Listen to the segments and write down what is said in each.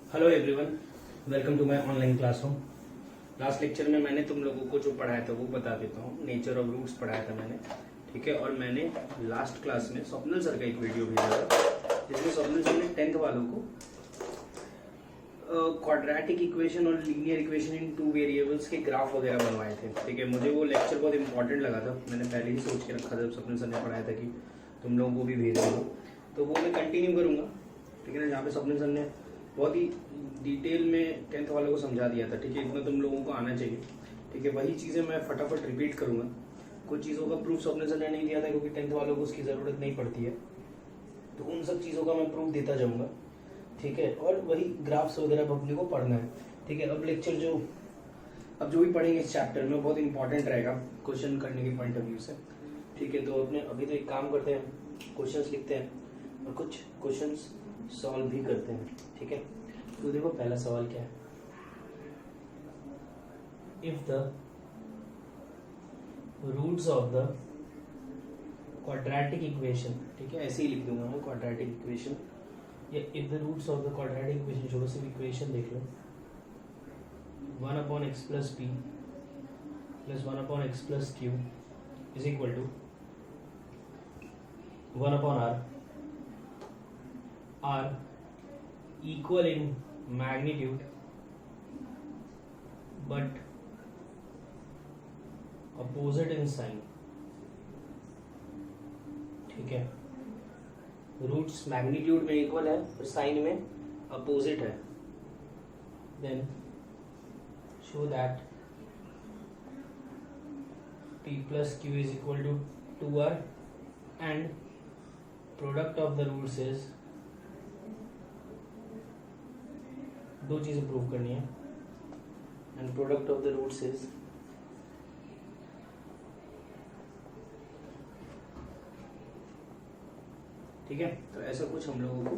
Hello everyone, welcome to my online classroom. Last lecture में मैंने तुम लोगों को जो पढ़ाया था वो बता देता हूँ। नेचर ऑफ रूट्स पढ़ाया था मैंने, ठीक है। और मैंने लास्ट क्लास में स्वप्निल सर का एक वीडियो भेजा था जिसमें स्वप्निल सर ने 10th वालों को क्वाड्रेटिक इक्वेशन और लीनियर इक्वेशन इन 2 वेरिएबल्स के ग्राफ वगैरह बनवाए थे, ठीक है। मुझे वो लेक्चर बहुत इंपॉर्टेंट लगा था, मैंने पहले ही सोच के रखा था, स्वप्निल सर ने पढ़ाया था कि तुम लोगों को भी भेजूंगा, तो वो मैं कंटिन्यू करूँगा, ठीक है ना। जहाँ पे स्वप्निल सर ने बहुत ही डिटेल में 10th वालों को समझा दिया था, ठीक है। इतना तुम लोगों को आना चाहिए, ठीक है। वही चीज़ें मैं फटाफट रिपीट करूँगा। कुछ चीज़ों का प्रूफ स्वप्निल सर ने नहीं दिया था क्योंकि 10th वालों को उसकी ज़रूरत नहीं पड़ती है, तो उन सब चीज़ों का मैं प्रूफ देता जाऊँगा, ठीक है। और वही ग्राफ्स वगैरह पब्लिक को पढ़ना है, ठीक है। अब लेक्चर अब जो भी पढ़ेंगे इस चैप्टर में बहुत इंपॉर्टेंट रहेगा क्वेश्चन करने के पॉइंट ऑफ व्यू से, ठीक है। तो अपने अभी तो एक काम करते हैं, क्वेश्चंस लिखते हैं और कुछ क्वेश्चंस सॉल्व भी करते हैं, ठीक है। तो देखो पहला सवाल क्या है, if the roots of the quadratic equation, ठीक है, ऐसे ही लिख दूंगा मैं क्वाड्रेटिक इक्वेशन, या if the roots of the quadratic equation, छोड़ो सिर्फ इक्वेशन देख लो, 1/x plus p plus 1/x plus q is equal to 1/r, are equal in magnitude but opposite in sign, ठीक है। रूट्स मैग्नीट्यूड में equal है और साइन में अपोजिट है, then show that p plus q is equal to 2r and product of the roots is, दो चीजें prove करनी है, and product of the roots is, ठीक है। तो ऐसा कुछ हम लोगों को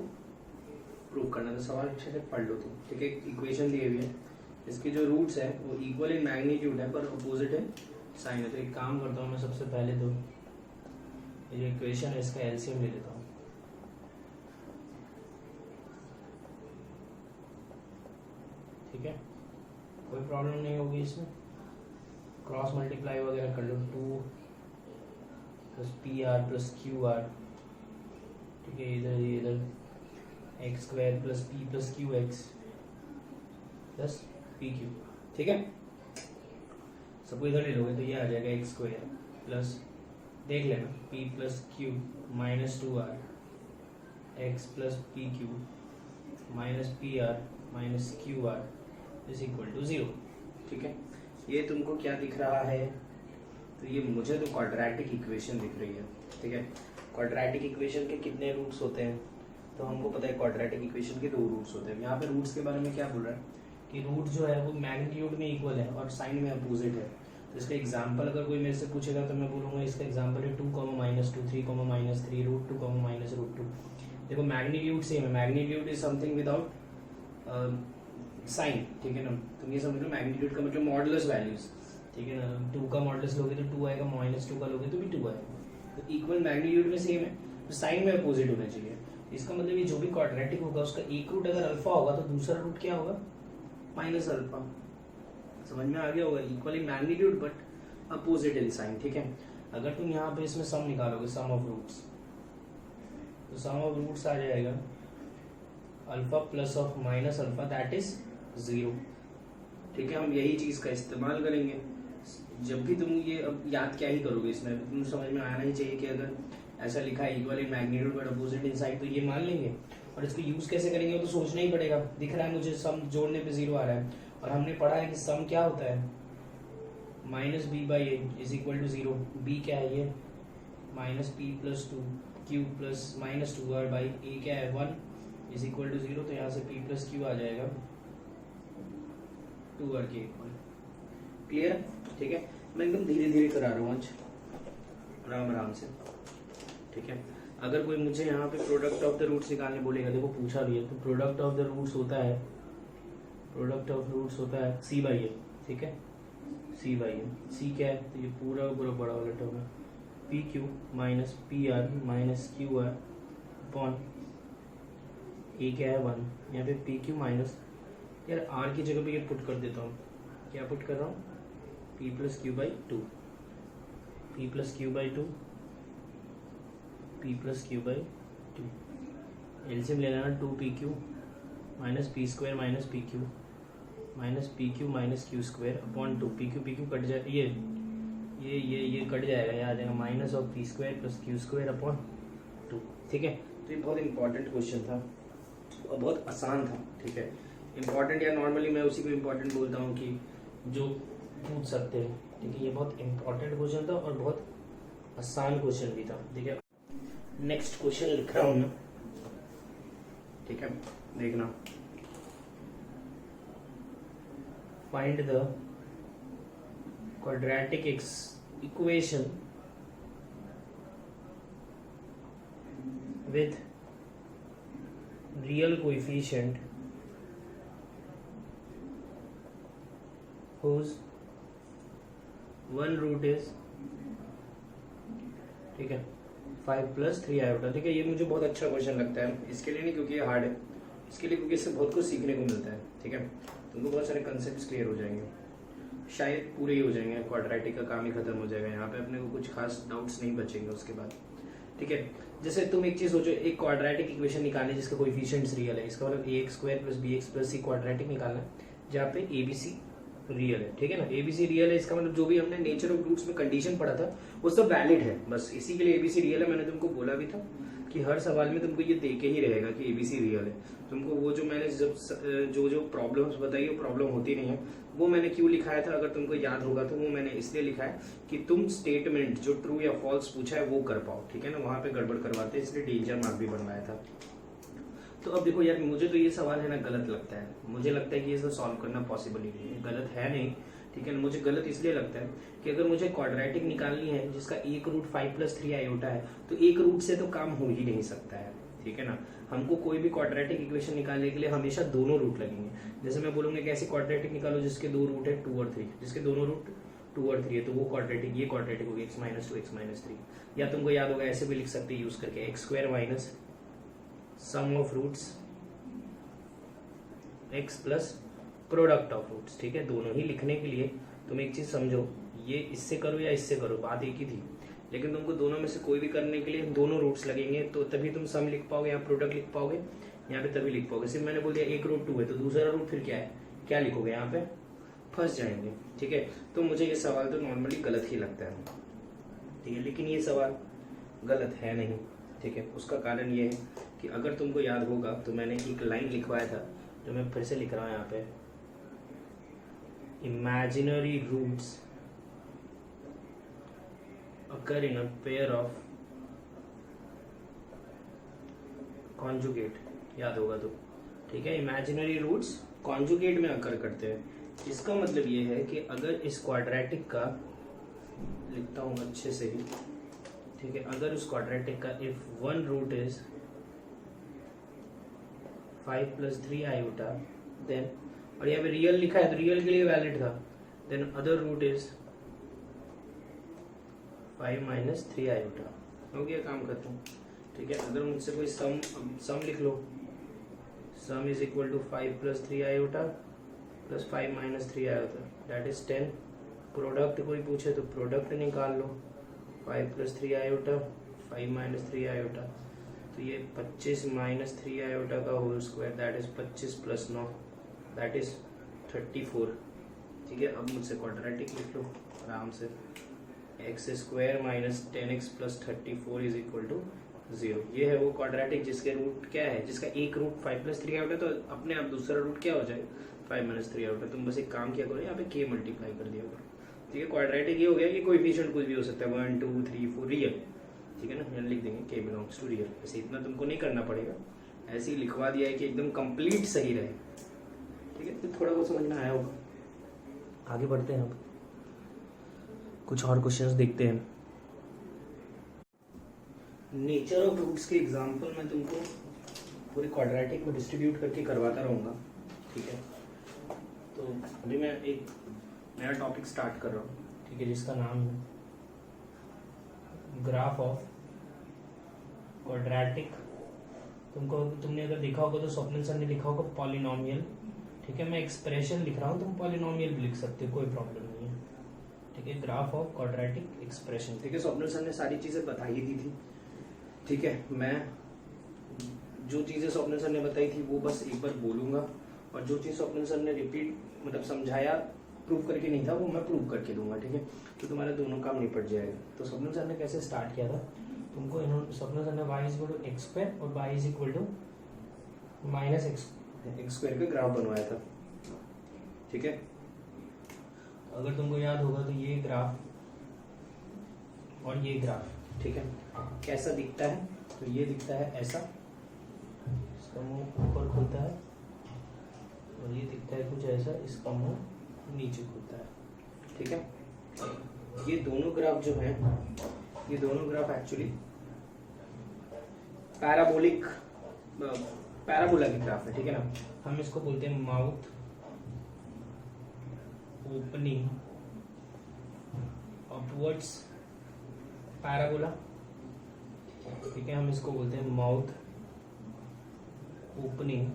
प्रूव करना था। सवाल अच्छे से पढ़ लो तुम, ठीक है। इक्वेशन दी हुई है, इसके जो रूट्स है वो इक्वल इन मैग्नीट्यूड है पर अपोजिट है साइन है। तो एक काम करता हूँ मैं, सबसे पहले तो ये जो इक्वेशन है इसका एलसीएम ले लेता हूँ, ठीक है। कोई प्रॉब्लम नहीं होगी इसमें, क्रॉस मल्टीप्लाई वगैरह कर लो, 2 plus P R plus Q R, ठीक है। इधर x square plus P plus Q x plus P Q, ठीक है। सबको इधर ले लोगे तो ये आ जाएगा एक्स स्क्वायर प्लस, देख लेना, P plus Q minus 2r X plus P Q minus P R minus Q R is equal to 0, ठीक है। ये तुमको क्या दिख रहा है, तो ये मुझे तो क्वाड्रेटिक इक्वेशन दिख रही है, ठीक है। क्वाड्रेटिक इक्वेशन के कितने रूट्स होते हैं, तो हमको पता है क्वाड्रेटिक इक्वेशन के 2 रूट्स होते हैं। यहाँ पे रूट्स के बारे में क्या बोल रहा है कि रूट जो है वो मैग्नीट्यूड में इक्वल है और साइन में अपोजिट है। तो इसका एग्जाम्पल अगर कोई मेरे से पूछेगा तो मैं बोलूँगा इसका एग्जाम्पल है 2, -2, 3, -3, √2, -√2। देखो मैग्नीट्यूड सेम है, magnitude is something without sign, ठीक है ना। तुम ये समझ लो मैग्नीट्यूड का मतलब मॉडुलस वैल्यूज, ठीक है ना। 2 का मॉडुलस लोगे तो 2 आएगा, -2 का लोगे तो भी 2 आएगा। तो इक्वल मैग्नीट्यूड में सेम है, तो साइन में अपोजिट होना चाहिए। इसका मतलब ये जो भी क्वाड्रेटिक होगा उसका एक रूट अगर अल्फा होगा तो दूसरा रूट क्या होगा, -α। समझ में आ गया होगा, equal in magnitude but opposite in sign, ठीक है। अगर तुम यहाँ पे इसमें सम निकालोगे, सम ऑफ रूट्स, तो सम ऑफ रूट्स आ जाएगा alpha plus of minus alpha that is 0, ठीक है। हम यही चीज का इस्तेमाल करेंगे जब भी तुम ये, अब याद क्या ही करोगे इसमें, तुम समझ में आना ही चाहिए कि अगर ऐसा लिखा है equal in magnitude but opposite in sign तो ये मान लेंगे। और इसको यूज कैसे करेंगे वो तो सोचना ही पड़ेगा। दिख रहा है मुझे सम जोड़ने पे 0 आ रहा है, और हमने पढ़ा है कि सम क्या होता है, -b/a is equal to 0। b क्या है ये, -p plus 2 q plus -2r/a क्या है 1 इज इक्वल टू 0। तो यहाँ से p प्लस q आ जाएगा 2r के इक्वल, क्लियर, ठीक है। मैं एकदम धीरे धीरे करा रहा हूँ आज, आराम आराम से, ठीक है। अगर कोई मुझे यहाँ पे प्रोडक्ट ऑफ द रूट्स निकालने बोलेगा, देखो पूछा भी है, तो प्रोडक्ट ऑफ द रूट्स होता है, प्रोडक्ट ऑफ रूट्स होता है c/a, ठीक है। c क्या है, तो ये पूरा पूरा बड़ा वाला टर्म है, PQ minus PR minus QR upon a क्या है 1, यहाँ पे पी क्यू माइनस, यार आर की जगह पे ये पुट कर देता हूँ, क्या पुट कर रहा हूँ, P plus Q by two, P plus Q by two, P plus Q by two, LCM ले लेना 2 P Q minus P square minus P Q minus Q square upon 2, P Q cut जाए, ये cut जाएगा, ये आ जाएगा minus of P square plus Q square upon 2। ठीक है, तो ये बहुत इंपॉर्टेंट क्वेश्चन था और बहुत आसान था। ठीक है, इंपॉर्टेंट या नॉर्मली मैं उसी को इंपॉर्टेंट बोलता हूँ कि जो पूछ सकते हैं। ठीक है, ये बहुत इंपॉर्टेंट क्वेश्चन था और बहुत आसान क्वेश्चन भी था। ठीक है, नेक्स्ट क्वेश्चन लिख रहा हूँ मैं। ठीक है, देखना, find the quadratic equation with real coefficient whose one root is, ठीक है, 5 + 3 आयोटा। ठीक है, ये मुझे बहुत अच्छा क्वेश्चन लगता है, इसके लिए नहीं क्योंकि ये हार्ड है, इसके लिए क्योंकि इससे बहुत कुछ सीखने को मिलता है। ठीक है, तुमको बहुत सारे कंसेप्ट क्लियर हो जाएंगे, शायद पूरे ही हो जाएंगे, क्वाड्रेटिक का काम ही खत्म हो जाएगा, यहाँ पे अपने को कुछ खास डाउट्स नहीं बचेंगे उसके बाद। ठीक है, जैसे तुम एक चीज सोचो, एक क्वाड्रेटिक इक्वेशन निकालनी जिसका कोएफिशिएंट्स रियल है, इसका मतलब ax² + bx + c क्वाड्रेटिक निकालना है जहाँ पे abc रियल है। ठीक है ना, abc रियल है, इसका मतलब जो भी हमने नेचर ऑफ रूट्स में कंडीशन पढ़ा था वो सब वैलिड है, बस इसी के लिए abc रियल है। मैंने तुमको बोला भी था कि हर सवाल में तुमको ये दे के ही रहेगा कि abc रियल है। तुमको वो जो मैंने जब जो प्रॉब्लम्स बताई वो प्रॉब्लम होती नहीं है, वो मैंने क्यों लिखाया था अगर तुमको याद होगा तो वो मैंने इसलिए लिखा है कि तुम स्टेटमेंट जो ट्रू या फॉल्स पूछा है वो कर पाओ। ठीक है ना, वहां पे गड़बड़ करवाते हैं, इसलिए डेंजर मार्क भी बनवाया था। तो अब देखो यार, मुझे तो ये सवाल है ना गलत लगता है, मुझे लगता है कि इसको सॉल्व करना पॉसिबल ही नहीं है, गलत है नहीं। ठीक है ना, मुझे गलत इसलिए लगता है कि अगर मुझे क्वाड्रेटिक निकालनी है जिसका एक रूट 5 + 3 आयोटा है तो एक रूट से तो काम हो ही नहीं सकता है। ठीक है ना, हमको कोई भी क्वाड्रेटिक इक्वेशन निकालने के लिए हमेशा दोनों रूट लगेंगे। जैसे मैं बोलूंगा कैसे क्वाड्रेटिक निकालो जिसके दो रूट है 2 और 3, जिसके दोनों रूट 2 और 3 है तो वो क्वाड्रेटिक, ये क्वाड्रेटिक हो गया x - 2 x - 3। या तुमको याद होगा ऐसे भी लिख सकते हैं यूज करके x² minus sum of roots x plus product of roots. ठीक है, दोनों ही लिखने के लिए तुम एक चीज समझो, ये इससे करो या इससे करो बात एक ही थी, लेकिन तुमको दोनों में से कोई भी करने के लिए दोनों रूट्स लगेंगे, तो तभी तुम सम लिख पाओगे या प्रोडक्ट लिख पाओगे, यहाँ पे तभी लिख पाओगे। सिर्फ मैंने बोल दिया एक रूट 2 है तो दूसरा रूट फिर क्या है, क्या लिखोगे, यहाँ पे फंस जाएंगे। ठीक है, तो मुझे ये सवाल तो नॉर्मली गलत ही लगता है। ठीक है, लेकिन ये सवाल गलत है नहीं। ठीक है, उसका कारण ये है कि अगर तुमको याद होगा तो मैंने एक लाइन लिखवाया था जो मैं फिर से लिख रहा हूँ यहाँ पे, imaginary roots occur in a pair of conjugate, याद होगा तो। ठीक है, इमेजिनरी रूट्स कॉन्जुगेट में अकर करते हैं, इसका मतलब ये है कि अगर इस क्वाड्रेटिक का, लिखता हूँ अच्छे से ही, ठीक है, अगर उस क्वाड्रेटिक का if one root is 5 + 3 iota then, और यहाँ पे रियल लिखा है तो रियल के लिए वैलिड था, then other root is 5 - 3 iota. हो गया काम खत्म। ठीक है, अगर मुझसे कोई सम लिख लो, sum is equal to 5 + 3 iota plus 5 - 3 iota, that is 10। Product कोई पूछे तो प्रोडक्ट निकाल लो, 5 + 3 आयोटा 5 - 3 आयोटा, तो ये 25 - 3 आयोटा का whole square, that is 25 + 9 that is 34। ठीक है, अब मुझसे क्वाड्रेटिक लिख लो आराम से, x² - 10x + 34 is equal to 0। ये है वो क्वाड्रेटिक जिसके रूट क्या है, जिसका एक रूट 5 + 3 आयोटा, तो अपने आप दूसरा रूट क्या हो जाए 5 - 3 आयोटा। तुम बस एक काम किया करो, यहाँ पे k मल्टीप्लाई कर दिया करो। ठीक है, क्वाड्रेटिक ये हो गया कि कोएफिशिएंट कुछ भी हो सकता है, 1 2 3 4 रियल। ठीक है ना, यहाँ लिख देंगे k बिलोंग्स टू रियल, ऐसे इतना तुमको नहीं करना पड़ेगा, ऐसे ही लिखवा दिया है कि एकदम कंप्लीट सही रहे। ठीक है, तो थोड़ा बहुत समझ में आया होगा। आगे बढ़ते हैं, अब कुछ और क्वेश्चंस देखते हैं। नेचर ऑफ रूट्स के एग्जांपल मैं तुमको पूरे क्वाड्रेटिक को डिस्ट्रीब्यूट करके करवाता रहूँगा। ठीक है, तो अभी मैं एक नया टॉपिक स्टार्ट कर रहा हूँ। ठीक है, जिसका नाम है ग्राफ ऑफ क्वाड्रेटिक तुमने अगर देखा होगा तो स्वप्निल सर ने लिखा होगा पॉलिनोमियल, ठीक है। मैं एक्सप्रेशन लिख रहा हूँ, तुम पॉलिनोमियल भी लिख सकते हो, कोई प्रॉब्लम नहीं है, ठीक है। ग्राफ ऑफ क्वाड्रेटिक एक्सप्रेशन, ठीक है। स्वप्निल सर ने सारी चीजें बता ही दी थी, ठीक है। मैं जो चीजें स्वप्निल सर ने बताई थी वो बस एक बार बोलूंगा, और जो चीज स्वप्निल सर ने रिपीट मतलब समझाया, प्रूव करके नहीं था, वो मैं प्रूव करके दूंगा, ठीक है। तो तुम्हारा दोनों काम निपट जाएगा। तो स्वप्निल सर ने कैसे स्टार्ट किया था, तुमको इन्होंने स्वप्निल सर ने y is equal to X square और y is equal to minus X square का ग्राफ बनवाया था, ठीक है। अगर तुमको याद होगा तो ये ग्राफ और ये ग्राफ, ठीक है, कैसा दिखता है, तो ये दिखता है ऐसा, इसका मुंह ऊपर खुलता है, और ये दिखता है कुछ ऐसा, इसका मुंह नीचे खुलता है, ठीक है। ये दोनों ग्राफ जो हैं, ये दोनों ग्राफ एक्चुअली पैराबोला की ग्राफ है, ठीक है ना। हम इसको बोलते हैं माउथ ओपनिंग अपवर्ड्स पैराबोला, ठीक है। हम इसको बोलते हैं माउथ ओपनिंग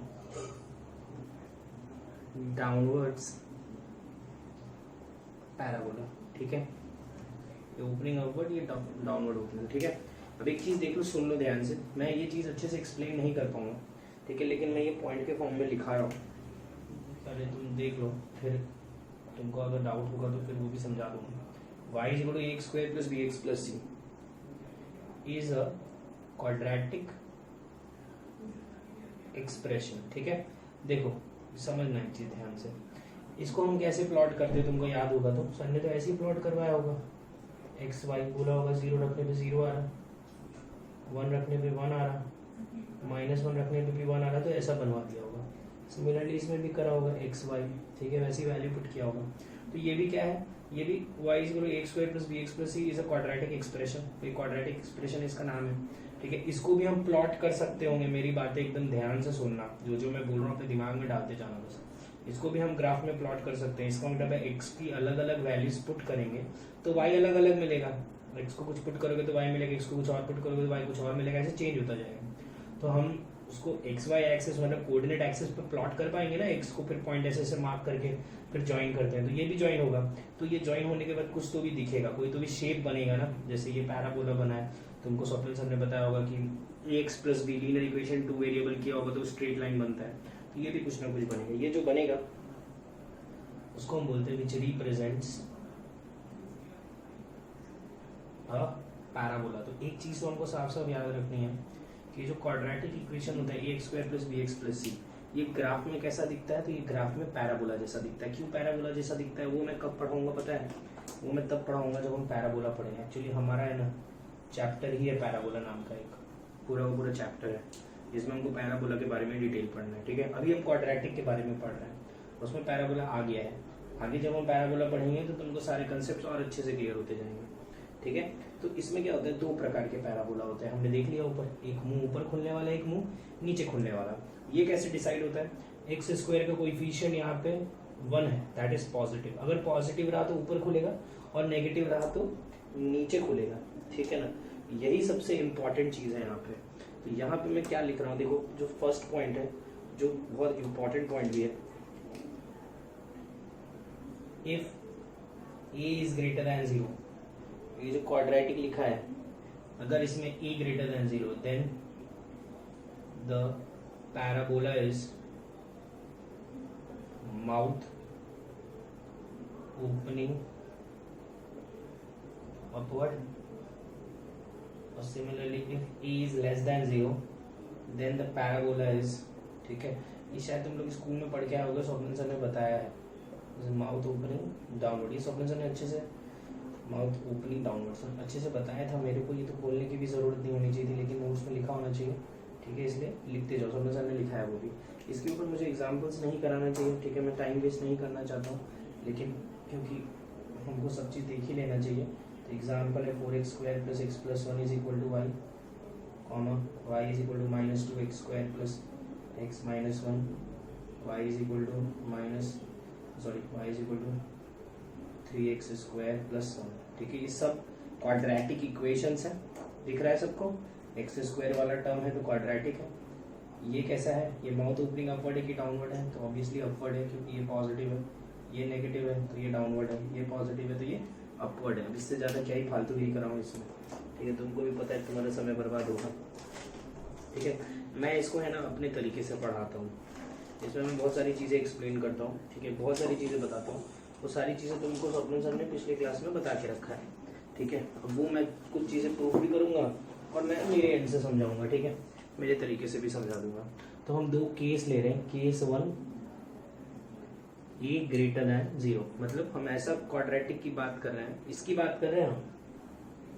डाउनवर्ड्स पैराबोला, ठीक है। ये ओपनिंग अपवर्ड, ये डाउनवर्ड ओपनिंग, ठीक है। अब एक चीज देख लो, सुन लो ध्यान से, मैं ये चीज अच्छे से एक्सप्लेन नहीं कर पाऊंगा, ठीक है, लेकिन मैं ये पॉइंट के फॉर्म में लिखा रहा हूँ, पहले तुम देख लो, फिर तुमको अगर डाउट होगा तो फिर वो भी समझा दूंगा। y is equal to ax square plus bx plus c is a quadratic expression, ठीक है। देखो समझना एक चीज ध्यान से, इसको हम कैसे प्लॉट करते हैं, तुमको याद होगा तो सर ने तो ऐसे ही प्लॉट करवाया होगा, एक्स वाई बोला होगा, 0 रखने पे 0 आ रहा, 1 रखने पे 1 आ रहा, -1 रखने पे भी 1 आ रहा, तो ऐसा बनवा दिया होगा। सिमिलरली इसमें भी करा होगा एक्स वाई, ठीक है, वैसी वैल्यू पुट किया होगा। तो ये भी क्या है, ये भी y is equal to ax square plus bx plus c is a quadratic expression, तो ये क्वाड्रेटिक एक्सप्रेशन इसका नाम है, ठीक है। इसको भी हम प्लॉट कर सकते होंगे, मेरी बातें एकदम ध्यान से सुनना, जो जो मैं बोल रहा हूँ अपने दिमाग में डालते जाना बस। इसको भी हम ग्राफ में प्लॉट कर सकते हैं, इसका मतलब है x की अलग अलग वैल्यूज पुट करेंगे तो y अलग अलग मिलेगा, x को कुछ पुट करोगे तो y मिलेगा, x को कुछ और पुट करोगे तो y कुछ और मिलेगा, ऐसे चेंज होता जाएगा। तो हम उसको एक्स वाई एक्सिस मतलब कोऑर्डिनेट एक्सिस पर प्लॉट कर पाएंगे ना, एक्स को फिर पॉइंट ऐसे ऐसे मार्क करके फिर ज्वाइन करते हैं, तो ये भी ज्वाइन होगा। तो ये ज्वाइन होने के बाद कुछ तो भी दिखेगा, कोई तो भी शेप बनेगा ना, जैसे ये पैराबोला बना है, तुमको स्वप्निल सर ने बताया होगा कि ax plus be linear equation 2 variable किया होगा तो स्ट्रेट लाइन बनता है, तो ये भी कुछ ना कुछ बनेगा। ये जो बनेगा उसको हम बोलते हैं विच रिप्रेजेंट्स अ पैराबोला। तो एक चीज तो हमको साफ साफ याद रखनी है कि जो क्वाड्रेटिक इक्वेशन होता है ax square plus bx plus c, ये ग्राफ में कैसा दिखता है, तो ये ग्राफ में पैराबोला जैसा दिखता है। क्यों पैराबोला जैसा दिखता है वो मैं कब पढ़ाऊंगा पता है, वो मैं तब पढ़ाऊंगा जब हम पैराबोला पढ़ेंगे। एक्चुअली हमारा है ना चैप्टर ही है पैराबोला नाम का, एक पूरा चैप्टर है जिसमें हमको पैराबोला के बारे में डिटेल पढ़ना है, ठीक है। अभी हम क्वाड्रेटिक के बारे में पढ़ रहे हैं, उसमें पैराबोला आ गया है, आगे जब हम पैराबोला पढ़ेंगे तो तुमको सारे कंसेप्ट और अच्छे से क्लियर होते जाएंगे, ठीक है। तो इसमें क्या होता है, 2 प्रकार के पैराबोला होते हैं, हमने देख लिया ऊपर, एक मुंह ऊपर खुलने वाला, एक मुंह नीचे खुलने वाला। ये कैसे डिसाइड होता है, एक्स स्क्वायर का कोएफिशिएंट यहाँ पे 1 है, दैट इज पॉजिटिव, अगर पॉजिटिव रहा तो ऊपर खुलेगा और नेगेटिव रहा तो नीचे खुलेगा, ठीक है ना। यही सबसे इंपॉर्टेंट चीज है यहाँ पे। तो यहाँ पे मैं क्या लिख रहा हूँ, देखो जो फर्स्ट पॉइंट है, जो बहुत इंपॉर्टेंट पॉइंट भी है, if a is greater than 0, ये जो क्वाड्रेटिक लिखा है, अगर इसमें a greater than 0 then the parabola is mouth opening upward, और similarly if a is less than 0 then the parabola is, ठीक है। ये शायद तुम लोग स्कूल में पढ़ के आए होगे, स्वप्निल सर ने बताया है माउथ ओपनिंग डाउनवर्ड, ये स्वप्निल सर ने अच्छे से माउथ ओपनिंग डाउनवर्ड अच्छे से बताया था मेरे को, ये तो बोलने की भी जरूरत नहीं होनी चाहिए थी, लेकिन नोट्स में लिखा होना चाहिए, ठीक है, इसलिए लिखते जाओ, स्वप्निल सर ने लिखा है वो भी। इसके ऊपर मुझे एग्जाम्पल्स नहीं कराना चाहिए, ठीक है, मैं टाइम वेस्ट नहीं करना चाहता हूँ, लेकिन क्योंकि हमको सब चीज़ देख ही लेना चाहिए। तो एग्जाम्पल है 4x square plus x plus 1 is equal to Y, comma y is equal to minus 2x square plus x minus 1, y is equal to y is equal to 3x square plus 1, ठीक है। ये सब quadratic equations है, दिख रहा है सबको, x square वाला टर्म है तो क्वाड्रेटिक है, ये कैसा है, ये माउथ ओपनिंग अपवर्ड है कि डाउनवर्ड है, तो ऑब्वियसली अपवर्ड है क्योंकि ये पॉजिटिव है, ये नेगेटिव है तो ये डाउनवर्ड है, ये पॉजिटिव है तो ये अपवर्ड है। अब इससे ज़्यादा क्या ही फालतू ही कराऊँ इसमें, ठीक है, तुमको भी पता है तुम्हारा समय बर्बाद होगा, ठीक है। मैं इसको है ना अपने तरीके से पढ़ाता हूँ, इसमें मैं बहुत सारी चीज़ें एक्सप्लेन करता हूँ, ठीक है, बहुत सारी चीज़ें बताता हूँ, वो सारी चीज़ें तुमको स्वप्निल सर ने पिछले क्लास में बता के रखा है, ठीक है। अब वो मैं कुछ चीज़ें प्रूफ भी करूँगा और मैं मेरे एंड से समझाऊँगा, ठीक है, मेरे तरीके से भी समझा दूंगा। तो हम दो केस ले रहे हैं, केस 1 ए ग्रेटर दैन 0, मतलब हम ऐसा क्वाड्रेटिक की बात कर रहे हैं, इसकी बात कर रहे हैं हम,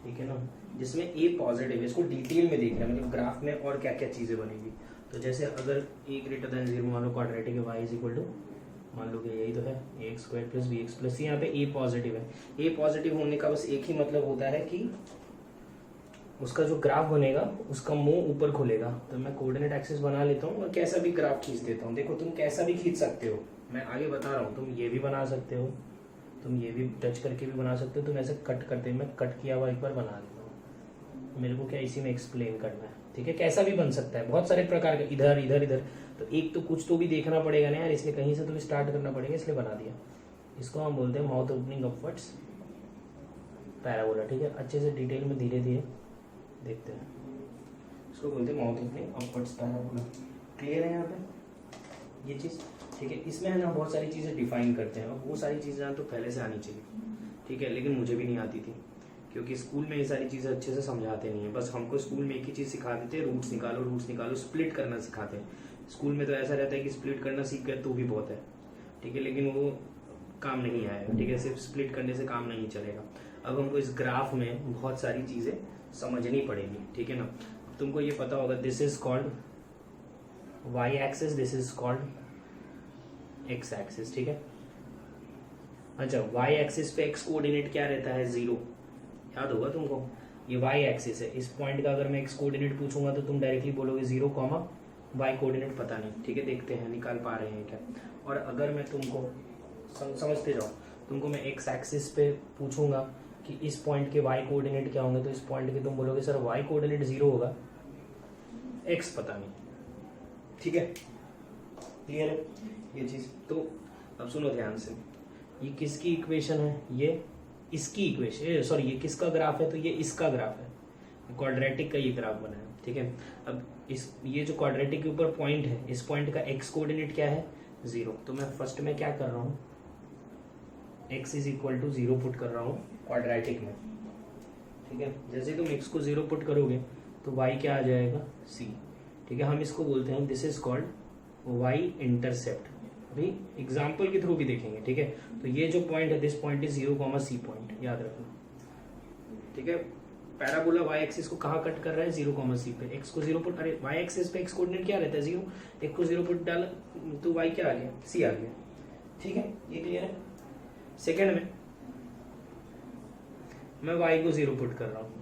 ठीक है ना, जिसमें ए पॉजिटिव है, इसको डिटेल में देख रहे हैं, मतलब ग्राफ में और क्या क्या चीज़ें बनेगी। तो जैसे अगर ए ग्रेटर दैन 0 मान लो क्वाड्रेटिक है, वाई इज इक्वल टू, मान लो कि यही तो है X square plus B X plus, यहाँ पे ए पॉजिटिव है। ए पॉजिटिव होने का बस एक ही मतलब होता है कि उसका जो ग्राफ बनेगा उसका मुंह ऊपर खुलेगा। तो मैं कोऑर्डिनेट एक्सिस बना लेता हूँ और कैसा भी ग्राफ खींच देता हूँ। देखो तुम कैसा भी खींच सकते हो, मैं आगे बता रहा हूँ, तुम ये भी बना सकते हो, तुम ये भी टच करके भी बना सकते हो, तुम ऐसे कट करते, मैं कट किया हुआ एक बार बना देता हूँ, मेरे को क्या इसी में एक्सप्लेन करना है, ठीक है। कैसा भी बन सकता है, बहुत सारे प्रकार का, इधर इधर इधर, तो एक तो कुछ तो भी देखना पड़ेगा ना यार, इसलिए कहीं से तो स्टार्ट करना पड़ेगा, इसलिए बना दिया। इसको हम बोलते हैं माउथ ओपनिंग अपवर्ड्स पैराबोला, ठीक है। अच्छे से डिटेल में धीरे धीरे देखते हैं, इसको बोलते हैं mouth opening upwards parabola. Clear है यहाँ पे ये चीज़, ठीक है। इसमें है ना बहुत सारी चीज़ें डिफाइन करते हैं और वो सारी चीज़ें तो पहले से आनी चाहिए, ठीक है, लेकिन मुझे भी नहीं आती थी क्योंकि स्कूल में ये सारी चीज़ें अच्छे से समझाते नहीं है। बस हमको स्कूल में एक ही चीज़ सिखा देते हैं, रूट्स निकालो, स्प्लिट करना सिखाते हैं। स्कूल में तो ऐसा रहता है कि स्प्लिट करना सीख गए तो भी बहुत है, ठीक है, लेकिन वो काम नहीं आएगा, ठीक है, सिर्फ स्प्लिट करने से काम नहीं चलेगा। अब हमको इस ग्राफ में बहुत सारी चीज़ें समझनी पड़ेगी, ठीक है ना। तुमको ये पता होगा this is called Y axis, this is called X axis, ठीक है। अच्छा, वाई एक्सिस पे एक्स कोऑर्डिनेट क्या रहता है, 0, याद होगा तुमको, ये वाई एक्सिस है। इस पॉइंट का अगर मैं एक्स कोऑर्डिनेट पूछूंगा तो तुम डायरेक्टली बोलोगे 0, वाई कोऑर्डिनेट पता नहीं, ठीक है, देखते हैं निकाल पा रहे हैं क्या। और अगर मैं तुमको समझते जाओ, तुमको मैं एक्स एक्सिस पे पूछूंगा कि इस पॉइंट के वाई कोऑर्डिनेट क्या होंगे, तो इस पॉइंट के तुम बोलोगे सर वाई कोऑर्डिनेट 0 होगा, एक्स पता नहीं, ठीक है। क्लियर है ये चीज। तो अब सुनो ध्यान से, ये किसकी इक्वेशन है, ये इसकी इक्वेशन, सॉरी ये किसका ग्राफ है, तो ये इसका ग्राफ है, क्वाड्रेटिक का ये ग्राफ बना है, ठीक है। अब इस ये जो क्वाड्रेटिक के ऊपर पॉइंट है, इस पॉइंट का एक्स कोऑर्डिनेट क्या है, 0। तो मैं फर्स्ट में क्या कर रहा हूँ, x is equal to 0 put कर रहा हूँ क्वाड्रेटिक में, ठीक है। जैसे तुम x को 0 पुट करोगे तो y क्या आ जाएगा, c, ठीक है। हम इसको बोलते हैं this is called y intercept, अभी एग्जाम्पल के थ्रू भी देखेंगे, ठीक है। तो ये जो पॉइंट है, this point is 0, c point, याद रखना, ठीक है। पैराबोला y एक्सिस को कहाँ कट कर रहा है, 0, c पे। x को 0 पुट, अरे y एक्सिस पे x कोऑर्डिनेट क्या रहता है, 0, x को 0 पुट डाला तो y क्या आ गया, c आ गया, ठीक है। ये क्लियर है। सेकेंड में मैं y को 0 पुट कर रहा हूँ,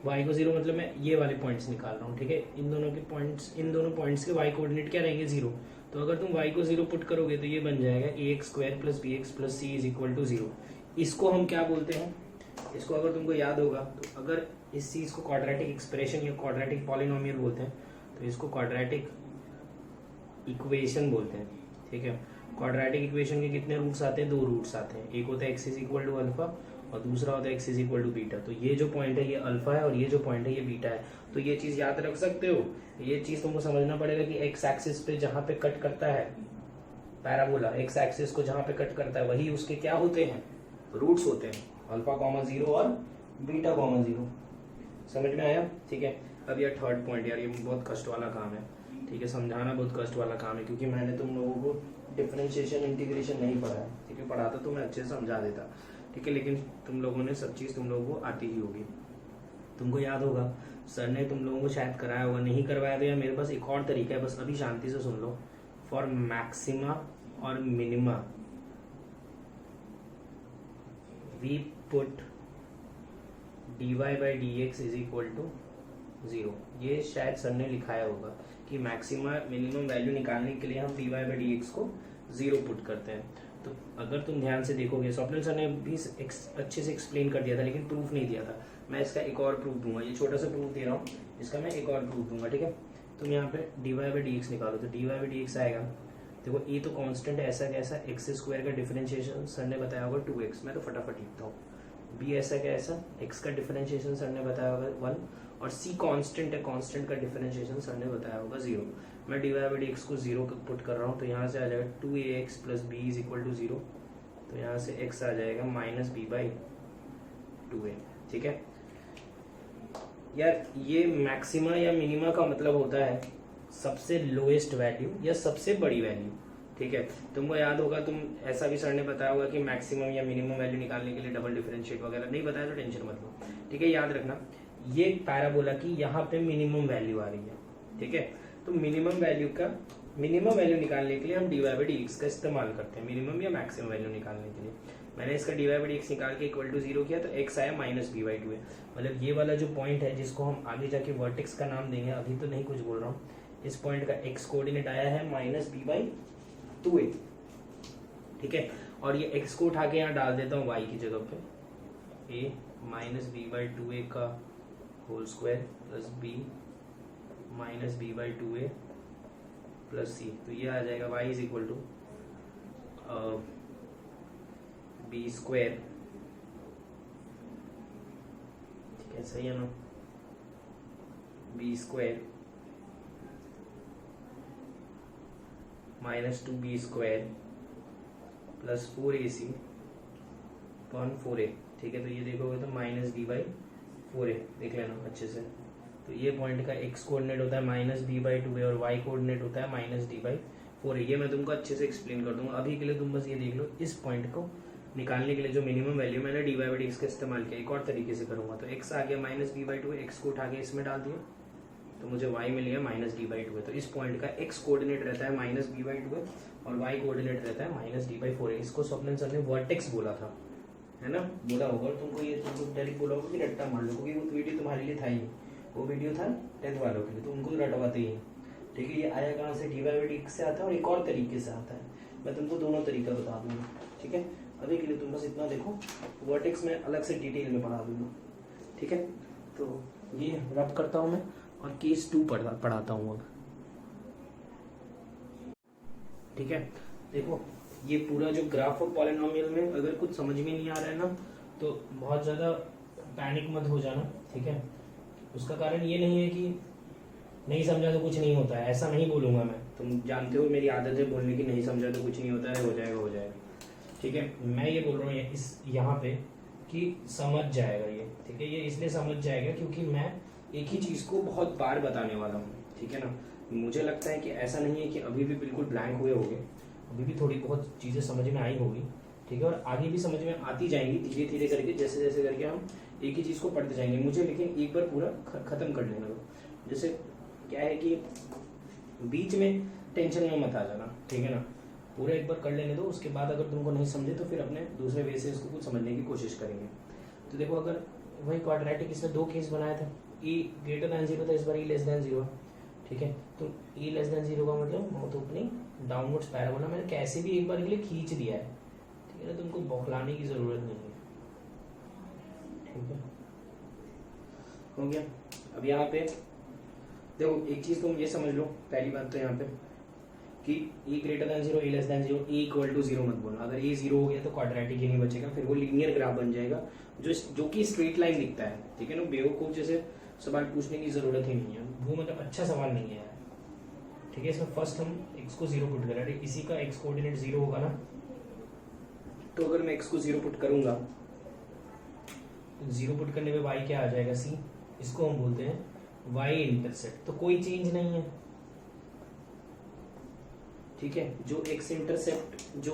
y को 0 मतलब मैं ये वाले पॉइंट्स निकाल रहा हूँ, ठीक है। इन दोनों पॉइंट्स के y कोऑर्डिनेट क्या रहेंगे, 0। तो अगर तुम y को 0 पुट करोगे तो ये बन जाएगा ax square plus B X plus C is equal to 0। इसको हम क्या बोलते हैं, इसको अगर तुमको याद होगा तो अगर इस चीज को क्वाड्रेटिक एक्सप्रेशन या क्वाड्रेटिक पॉलिनोमियल बोलते हैं, तो इसको क्वाड्रेटिक इक्वेशन बोलते हैं, ठीक है। क्वाड्रेटिक इक्वेशन के कितने रूट्स आते हैं, 2 रूट्स आते हैं, एक होता है x is equal to alpha और दूसरा होता है x is equal to beta. तो ये जो पॉइंट है ये अल्फा है और ये जो पॉइंट है ये बीटा है। तो ये चीज याद रख सकते हो, ये चीज तुमको समझना पड़ेगा कि x एक्सिस पे जहाँ पे कट करता है पैराबोला, x एक्सिस को जहाँ पे कट करता है वही उसके क्या होते हैं, रूट्स होते हैं, अल्फा 0 और बीटा 0। समझ में आया, ठीक है। अब यार थर्ड पॉइंट, यार ये बहुत कष्ट वाला काम है, ठीक है, समझाना बहुत कष्ट वाला काम है, क्योंकि मैंने तुम लोगों को डिफरेंशिएशन इंटीग्रेशन नहीं पढ़ा है, ठीक है। पढ़ाता तो मैं अच्छे से समझा देता, ठीक है, लेकिन तुम लोगों ने सब चीज़ तुम लोगों को आती ही होगी। तुमको याद होगा सर ने तुम लोगों को शायद कराया होगा, नहीं करवाया तो यार मेरे पास एक और तरीका है, बस अभी शांति से सुन लो। फॉर मैक्सिमा और minima we put dy by D X is equal to 0। ये शायद सर ने लिखाया होगा कि मैक्सिमा मिनिमम वैल्यू निकालने के लिए हम dy बाई डी एक्स को 0 पुट करते हैं। तो अगर तुम ध्यान से देखोगे, स्वप्निल सर ने भी अच्छे से एक्सप्लेन कर दिया था, लेकिन प्रूफ नहीं दिया था। मैं इसका एक और प्रूफ दूंगा, ये छोटा सा प्रूफ दे रहा हूँ, इसका मैं एक और प्रूफ दूंगा, ठीक है। तुम यहाँ पे dy बाई डी एक्स निकालो तो dy बाई डी एक्स आएगा। देखो ए तो कांस्टेंट है, ऐसा कैसा एक्स स्क्वायर का डिफरेंशिएशन सर ने बताया होगा 2x, मैं तो फटाफट लिखता हूँ। बी ऐसा कैसा एक्स का डिफरेंशिएशन सर ने बताया होगा 1 और सी कांस्टेंट है, कांस्टेंट का डिफरेंशिएशन सर ने बताया होगा 0। मैं dy बाई डी एक्स को 0 पुट कर रहा हूँ तो यहाँ से आ जाएगा 2ax plus B is equal to 0। तो यहाँ से x आ जाएगा माइनस बी बाई 2a। ठीक है यार, ये मैक्सिमा या मिनिमा का मतलब होता है सबसे लोएस्ट वैल्यू या सबसे बड़ी वैल्यू। ठीक है, तुमको याद होगा, तुम ऐसा भी सर ने बताया होगा कि मैक्सिमम या मिनिमम वैल्यू निकालने के लिए डबल डिफरेंशिएट वगैरह, नहीं बताया तो टेंशन मत लो। ठीक है, याद रखना ये पैराबोला की यहाँ पे मिनिमम वैल्यू आ रही है। ठीक है, तो मिनिमम वैल्यू निकालने के लिए हम dy बाई डी एक्स का इस्तेमाल करते हैं, मिनिमम या मैक्सिमम वैल्यू निकालने के लिए। मैंने इसका dy बाई डी एक्स निकाल के इक्वल टू 0 किया तो x आया माइनस बी बाई 2a। मतलब ये वाला जो पॉइंट है जिसको हम आगे जाके वर्टेक्स का नाम देंगे, अभी तो नहीं कुछ बोल रहा हूँ, इस पॉइंट का x कोऑर्डिनेट आया है माइनस बी बाई 2a। ठीक है, और ये x को उठा के यहाँ डाल देता हूँ y की जगह पे, a minus B by 2a का whole square plus b minus B by 2a plus c। तो ये आ जाएगा y is equal to B square. ठीक है, सही है ना, B square minus 2b square plus 4ac upon 4a। ठीक है, तो ये देखोगे तो माइनस b बाई 4a, देख लेना अच्छे से। तो ये पॉइंट का x कोऑर्डिनेट होता है माइनस बी बाई 2a और y कोऑर्डिनेट होता है माइनस d बाई 4a। ये मैं तुमको अच्छे से एक्सप्लेन कर दूंगा, अभी के लिए तुम बस ये देख लो। इस पॉइंट को निकालने के लिए जो मिनिमम वैल्यू मैंने dy बाई डी एक्स का इस्तेमाल किया, एक और तरीके से करूंगा तो x आ गया minus B by 2a, x को उठा के इसमें डाल दिया तो मुझे y मिल गया माइनस डी बाई 2a। तो इस पॉइंट का x कोऑर्डिनेट रहता है माइनस बी बाई 2a और y कोऑर्डिनेट रहता है माइनस डी बाई 4a। इसको स्वप्निल सर ने वर्टेक्स बोला था, है ना, बोला होगा। और तुमको ये तुमको डायरेक्ट बोला होगा कि रट्टा मार लो, क्योंकि वो वीडियो तुम्हारे लिए था ही, वो वीडियो था 10th वालों के लिए, तो उनको रटवाते ही। ठीक है, ये आया कहाँ से, dy बाई डी एक्स से आता है और एक और तरीके से आता है। मैं तुमको दोनों तरीका बता दूंगा। ठीक है, अभी के लिए तुम बस इतना देखो, वर्टेक्स में अलग से डिटेल में पढ़ा दूंगा। ठीक है, तो ये रब करता हूँ मैं और केस 2 पढ़ाता हूँ अब। ठीक है, देखो ये पूरा जो ग्राफ ऑफ पॉलिनोमियल में अगर कुछ समझ में नहीं आ रहा है ना तो बहुत ज़्यादा पैनिक मत हो जाना। ठीक है, उसका कारण ये नहीं है कि नहीं समझा तो कुछ नहीं होता है, ऐसा नहीं बोलूँगा मैं। तुम जानते हो मेरी आदत है बोलने की, नहीं समझा तो कुछ नहीं होता है, हो जाएगा हो जाएगा। ठीक है, मैं ये बोल रहा हूँ इस यहाँ पे कि समझ जाएगा ये। ठीक है, ये इसलिए समझ जाएगा क्योंकि मैं एक ही चीज़ को बहुत बार बताने वाला हूँ। ठीक है ना, मुझे लगता है कि ऐसा नहीं है कि अभी भी बिल्कुल ब्लैंक हुए होंगे, अभी भी थोड़ी बहुत चीज़ें समझ में आई होगी। ठीक है, और आगे भी समझ में आती जाएंगी धीरे धीरे करके, जैसे जैसे करके हम एक ही चीज़ को पढ़ते जाएंगे। मुझे लेकिन एक बार पूरा ख़त्म कर लेना दो। जैसे क्या है कि बीच में टेंशन में मत आ जाना। ठीक है ना, पूरा एक बार कर लेने दो, उसके बाद अगर तुमको नहीं समझे तो फिर अपने दूसरे वे से इसको कुछ समझने की कोशिश करेंगे। तो देखो, अगर वही क्वाड्रेटिक, इसमें 2 केस बनाया था, e ग्रेटर दैन 0 था, इस बार e लेस दैन 0। ठीक है, तो e लेस दैन 0 का मतलब माउथ ओपनिंग डाउनवर्ड्स पैराबोला मैंने कैसे भी एक बार के लिए खींच दिया है। ठीक है ना, तुमको बौखलाने की जरूरत नहीं है। ठीक है, हो गया। अब यहाँ पे देखो एक चीज तुम ये समझ लो, पहली बात तो यहाँ पे कि e greater than 0 e less than 0 e equal to 0 मत बोलना। अगर e 0 हो गया तो क्वाड्रेटिक ही नहीं बचेगा, फिर वो लीनियर ग्राफ बन जाएगा जो कि स्ट्रेट लाइन दिखता है। ठीक है ना, बेवकूफ जैसे सवाल पूछने की जरूरत ही नहीं है, वो मतलब अच्छा सवाल नहीं है यार। ठीक है, इसमें फर्स्ट हम x को 0 पुट करें, इसी का x कोऑर्डिनेट 0 होगा ना, तो अगर मैं x को 0 पुट करूंगा, 0 पुट करने पे y क्या आ जाएगा, c। इसको हम बोलते हैं y इंटरसेप्ट, तो कोई चेंज नहीं है। ठीक है, जो x इंटरसेप्ट जो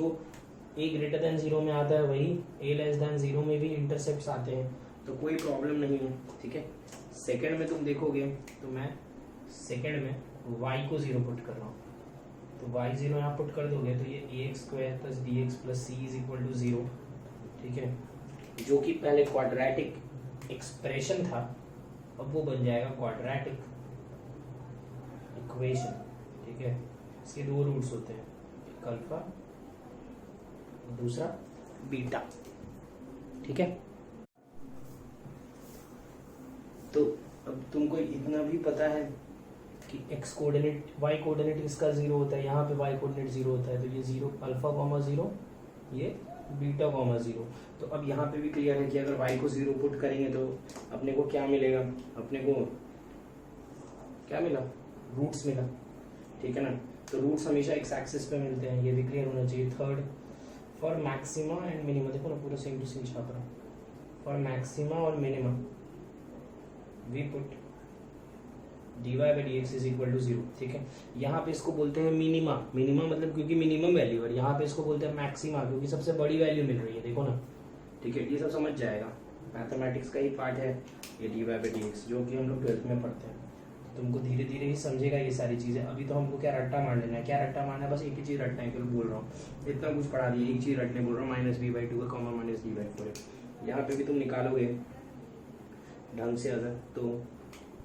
a ग्रेटर देन 0 में आता है वही a लेस देन 0 में भी इंटरसेप्ट्स आते हैं, तो कोई प्रॉब्लम नहीं है। ठीक है, सेकंड में तुम देखोगे तो मैं सेकंड में y को 0 पुट कर रहा हूँ, तो y 0 यहाँ पुट कर दोगे तो ये ax square plus D X plus C is equal to 0। ठीक है, जो कि पहले क्वाड्रेटिक एक्सप्रेशन था, अब वो बन जाएगा क्वाड्रेटिक इक्वेशन। ठीक है, इसके 2 रूट्स होते हैं, एक अल्फा दूसरा बीटा। ठीक है, तो अब तुमको इतना भी पता है कि एक्स कोऑर्डिनेट वाई कोऑर्डिनेट इसका 0 होता है, यहाँ पे वाई कोऑर्डिनेट 0 होता है, तो ये 0 अल्फा कॉमा 0, ये बीटा कॉमा 0। तो अब यहाँ पे भी क्लियर है कि अगर वाई को 0 पुट करेंगे तो अपने को क्या मिलेगा, अपने को क्या मिला, रूट्स मिला, ठीक है ना। तो रूट्स हमेशा एक्स एक्सिस पे मिलते हैं, ये भी क्लियर होना चाहिए। Third, for maxima and minima, देखो ना पूरा सेम टू सेम छाप रहा, फॉर मैक्सिमा और minima we put dy by dx is equal to 0, ठीक है। यहाँ पे इसको बोलते हैं मिनिमा, मिनिमा मतलब क्योंकि मिनिमम वैल्यू है, यहाँ पे इसको बोलते हैं मैक्सिमा क्योंकि सबसे बड़ी वैल्यू मिल रही है, देखो ना, ठीक है। ये सब समझ जाएगा, मैथमेटिक्स का ही पार्ट है ये dy by dx, जो कि हम लोग 12th में पढ़ते हैं। तुमको धीरे धीरे ही समझेगा ये सारी चीज़ें। अभी तो हमको क्या रट्टा मार लेना है, क्या रट्टा मारना है, बस एक ही चीज़ रटना है, बोल रहा हूँ, इतना कुछ पढ़ा दिया, एक चीज़ रटने बोल रहा हूँ, -b/2 है कॉमा -d/4 है। यहाँ पे भी तुम निकालोगे ढंग से अगर, तो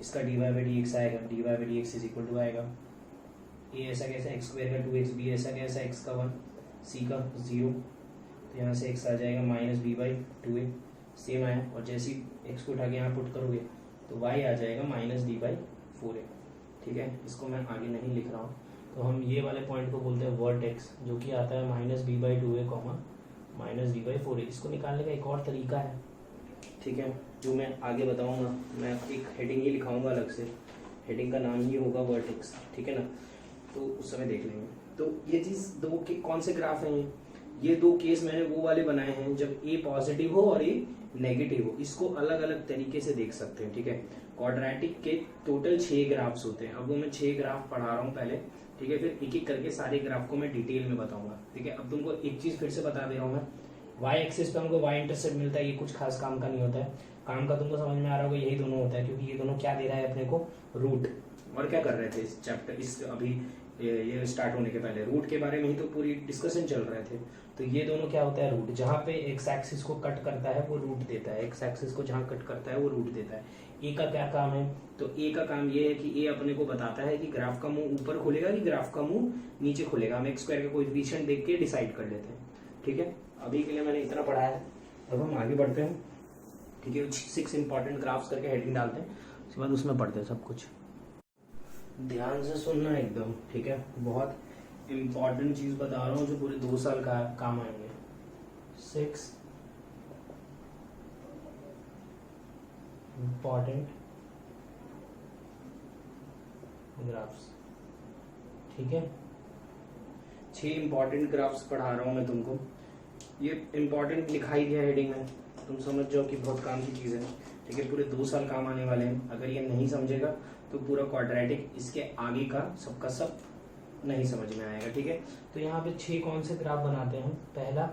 इसका dy by dx आएगा, dy by dx is equal to आएगा a ऐसा कैसा x स्क्वायर का 2x, b ऐसा कैसा x का 1, c का 0, तो यहाँ से x आ जाएगा -b/2a, सेम आया। और जैसे ही x को उठा के यहाँ पुट करोगे तो y आ जाएगा -d/4a, ठीक है। इसको मैं आगे नहीं लिख रहा हूँ। तो हम ये वाले पॉइंट को बोलते हैं वर्टेक्स, जो कि आता है -b/2a कॉमा -d/4a। इसको निकालने का एक और तरीका है, ठीक है, जो मैं आगे बताऊंगा। मैं एक हेडिंग ही लिखाऊंगा अलग से, हेडिंग का नाम ही होगा वर्टेक्स, ठीक है ना, तो उस समय देख लेंगे। तो ये चीज़ दो के कौन से ग्राफ हैं, ये दो केस मैंने वो वाले बनाए हैं जब ए पॉजिटिव हो और ए नेगेटिव हो। इसको अलग अलग तरीके से देख सकते हैं, ठीक है। क्वाड्रेटिक के टोटल 6 ग्राफ्स होते हैं। अब वो मैं 6 ग्राफ पढ़ा रहा हूँ पहले, ठीक है, फिर एक एक करके सारे ग्राफ को मैं डिटेल में बताऊंगा, ठीक है। अब तुमको एक चीज़ फिर से बता दे रहा हूँ मैं, वाई एक्सिस पे हमको वाई इंटरसेप्ट मिलता है, ये कुछ खास काम का नहीं होता है। काम का तुमको समझ में आ रहा होगा, यही दोनों होता है, क्योंकि ये दोनों क्या दे रहा है अपने को, रूट। और क्या कर रहे थे इस चैप्टर, इस अभी ये स्टार्ट होने के पहले रूट के बारे में ही तो पूरी डिस्कशन चल रहे थे। तो ये दोनों क्या होता है, रूट। जहाँ पे एक्स एक्सिस को कट करता है वो रूट देता है, एक्स एक्सिस को जहाँ कट करता है वो रूट देता है। ए का क्या काम है, तो ए का काम ये है कि ए अपने को बताता है कि ग्राफ का मुंह ऊपर खुलेगा कि ग्राफ का मुंह नीचे खुलेगा। हम एक्स स्क्वायर का कोएफिशिएंट देख के डिसाइड कर लेते हैं, ठीक है। अभी के लिए मैंने इतना पढ़ा है, अब हम आगे बढ़ते हैं, ठीक है। 6 इंपॉर्टेंट ग्राफ्स करके हेडिंग डालते हैं, उसके बाद उसमें पढ़ते हैं सब कुछ। ध्यान से सुनना एकदम, ठीक है। बहुत इंपॉर्टेंट चीज बता रहा हूँ जो पूरे 2 साल का काम आएंगे। 6 इंपॉर्टेंट ग्राफ्स, ठीक है। 6 इंपॉर्टेंट ग्राफ्स पढ़ा रहा हूँ मैं तुमको। ये इंपॉर्टेंट लिखा ही गया हेडिंग में, तुम समझ जाओ कि बहुत काम की चीज़ है, ठीक है। पूरे 2 साल काम आने वाले हैं। अगर ये नहीं समझेगा तो पूरा क्वाड्रेटिक इसके आगे का सबका सब नहीं समझ में आएगा, ठीक है। तो यहाँ पे 6 कौन से ग्राफ बनाते हैं। पहला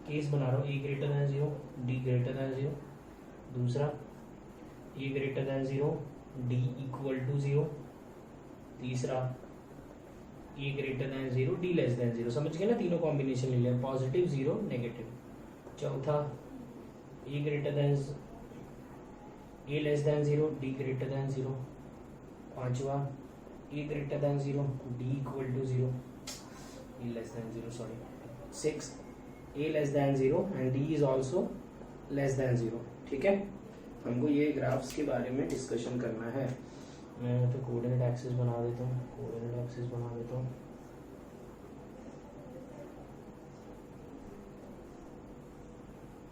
केस बना रहा हूँ a greater than 0, d greater than 0। दूसरा a greater than 0, d equal to 0। तीसरा a greater than 0, d less than 0। समझ गए ना, तीनों कॉम्बिनेशन ले लिया, पॉजिटिव 0 नेगेटिव। चौथा a greater than a less than 0, d greater than 0। पांचवा a greater than 0, d equal to 0, a less than 0 sorry. 6 a less than 0 and d is also less than 0, ठीक है। हमको ये graphs के बारे में discussion करना है। मैं तो कोऑर्डिनेट एक्सिस बना देता हूँ, कोऑर्डिनेट एक्सिस बना देता हूँ,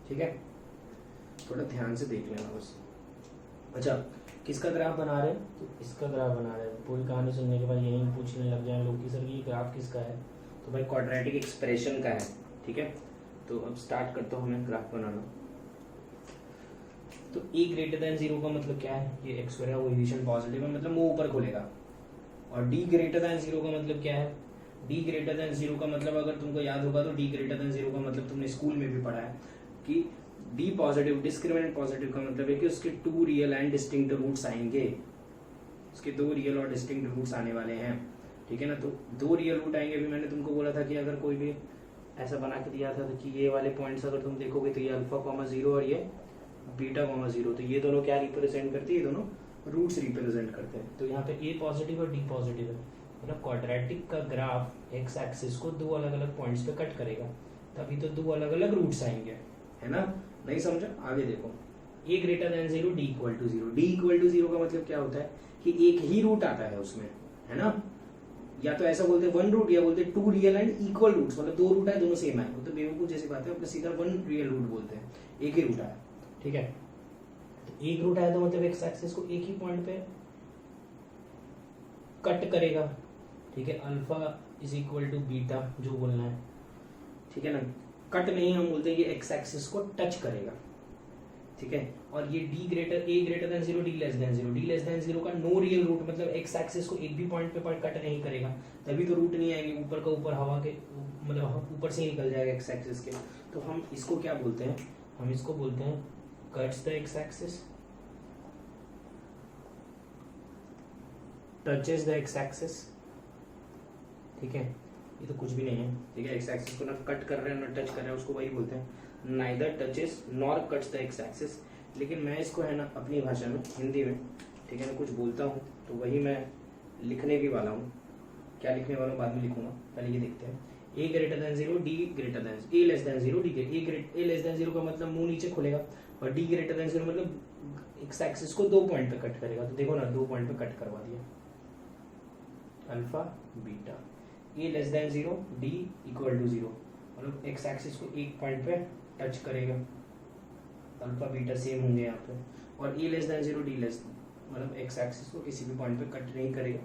ठीक है। थोड़ा ध्यान से देख लेना बस। अच्छा, किसका ग्राफ बना रहे हैं, तो इसका ग्राफ बना रहे हैं। पूरी कहानी सुनने के बाद यही पूछने लग जाए लोग कि सर ये ग्राफ किसका है, तो भाई क्वाड्रेटिक एक्सप्रेशन का है, ठीक है। तो अब स्टार्ट करता हूँ मैं ग्राफ बनाना। तो a ग्रेटर देन 0 का मतलब क्या है, ये एक्स स्क्वायर का कोएफिशिएंट पॉजिटिव है, मतलब वो ऊपर खुलेगा। और d ग्रेटर देन 0 का मतलब क्या है, d ग्रेटर देन 0 का मतलब अगर तुमको याद होगा तो d ग्रेटर देन 0 का मतलब तुमने स्कूल में भी पढ़ा है कि d पॉजिटिव, डिस्क्रिमिनेंट पॉजिटिव का मतलब है कि उसके 2 रियल एंड डिस्टिंक्ट रूट्स आएंगे, उसके 2 रियल और डिस्टिंक्ट रूट्स आने वाले हैं, ठीक है ना। तो 2 रियल रूट आएंगे। अभी मैंने तुमको बोला था कि अगर कोई भी ऐसा बना के दिया था तो कि ये वाले पॉइंट्स अगर तुम देखोगे तो ये अल्फा कॉमा 0 और ये बीटा कॉमा 0, तो ये दोनों क्या रिप्रेजेंट करते हैं, ये दोनों रूट्स रिप्रेजेंट करते हैं। तो यहाँ पे a पॉजिटिव और d पॉजिटिव है, मतलब क्वाड्रेटिक का ग्राफ एक्स एक्सिस को 2 अलग अलग पॉइंट्स पे कट करेगा, तभी तो 2 अलग अलग रूट्स आएंगे, है ना। नहीं समझा, आगे देखो। A greater than zero, D equal to zero. D equal to zero का मतलब क्या होता है कि एक ही रूट आता है उसमें, है ना, या तो ऐसा बोलते हैं वन रूट, या बोलते हैं two real and equal roots, मतलब दो रूट है दोनों सेम है, वो तो बेवकूफ जैसी बात है, अपने सीधा वन रियल रूट बोलते हैं, एक ही रूट आया, ठीक है। तो एक रूट आया तो मतलब एक्स एक्सिस को एक ही पॉइंट पे कट करेगा, ठीक है। Alpha is equal to beta जो बोलना है, ठीक है ना। कट नहीं, हम बोलते हैं ये एक्स एक्सिस को टच करेगा, ठीक है। और ये D greater, A greater than zero, D less than zero. D less than zero का नो रियल रूट, मतलब एक्स एक्सिस को एक भी पॉइंट पे कट नहीं करेगा, तभी तो रूट नहीं आएगी, ऊपर का ऊपर हवा के, मतलब ऊपर से ही निकल जाएगा एक्स एक्सिस के। तो हम इसको क्या बोलते हैं, हम इसको बोलते हैं cuts the x axis, touches the x axis, ठीक है। ये तो कुछ भी नहीं है, ठीक है। एक्स एक्सिस को ना कट कर रहे हैं ना टच कर रहे हैं, उसको वही बोलते हैं neither touches nor cuts the x axis. लेकिन मैं इसको है ना अपनी भाषा में, हिंदी में, ठीक है ना, कुछ बोलता हूँ तो वही मैं लिखने भी वाला हूँ। क्या लिखने वाला हूँ बाद में लिखूंगा, पहले ये देखते हैं। A greater than zero, D greater than, A less than zero, D A less than zero का मतलब मुंह नीचे खुलेगा, और डी ग्रेटर देन जीरो मतलब एक्स एक्सिस को दो पॉइंट पे कट करेगा। तो देखो ना, दो पॉइंट पे कट करवा दिया, alpha beta. A less than zero, D equal to zero, मतलब एक्स एक्सिस को एक पॉइंट पे टच करेगा, अल्फा बीटा सेम होंगे यहाँ पे। और A less than zero, D less, मतलब एक्स एक्सिस को किसी भी पॉइंट पे कट नहीं करेगा,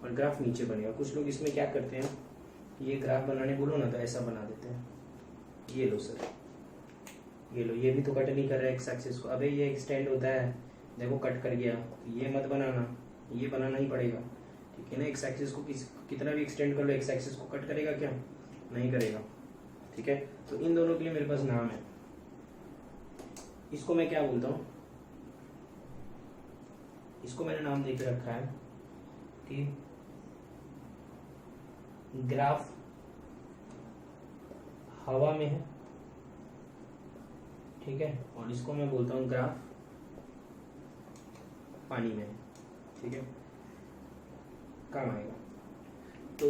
और ग्राफ नीचे बनेगा। कुछ लोग इसमें क्या करते हैं, ये ग्राफ बनाने बोलो ना तो ऐसा बना देते हैं, ये लो सर, ये लो, ये भी तो कट नहीं कर रहा है एक्स एक्सिस को। अबे ये एक्सटेंड होता है, देखो कट कर गया, ये मत बनाना, ये बनाना ही पड़ेगा, ठीक है ना। एक्स एक्सिस को कितना भी एक्सटेंड कर लो, एक्स एक्सिस को कट करेगा क्या, नहीं करेगा, ठीक है। तो इन दोनों के लिए मेरे पास नाम है, इसको मैं क्या बोलता हूँ, इसको मैंने नाम देके रखा है कि ग्राफ हवा में है, ठीक है, और इसको मैं बोलता हूँ ग्राफ पानी में है, ठीक है, काम आएगा। तो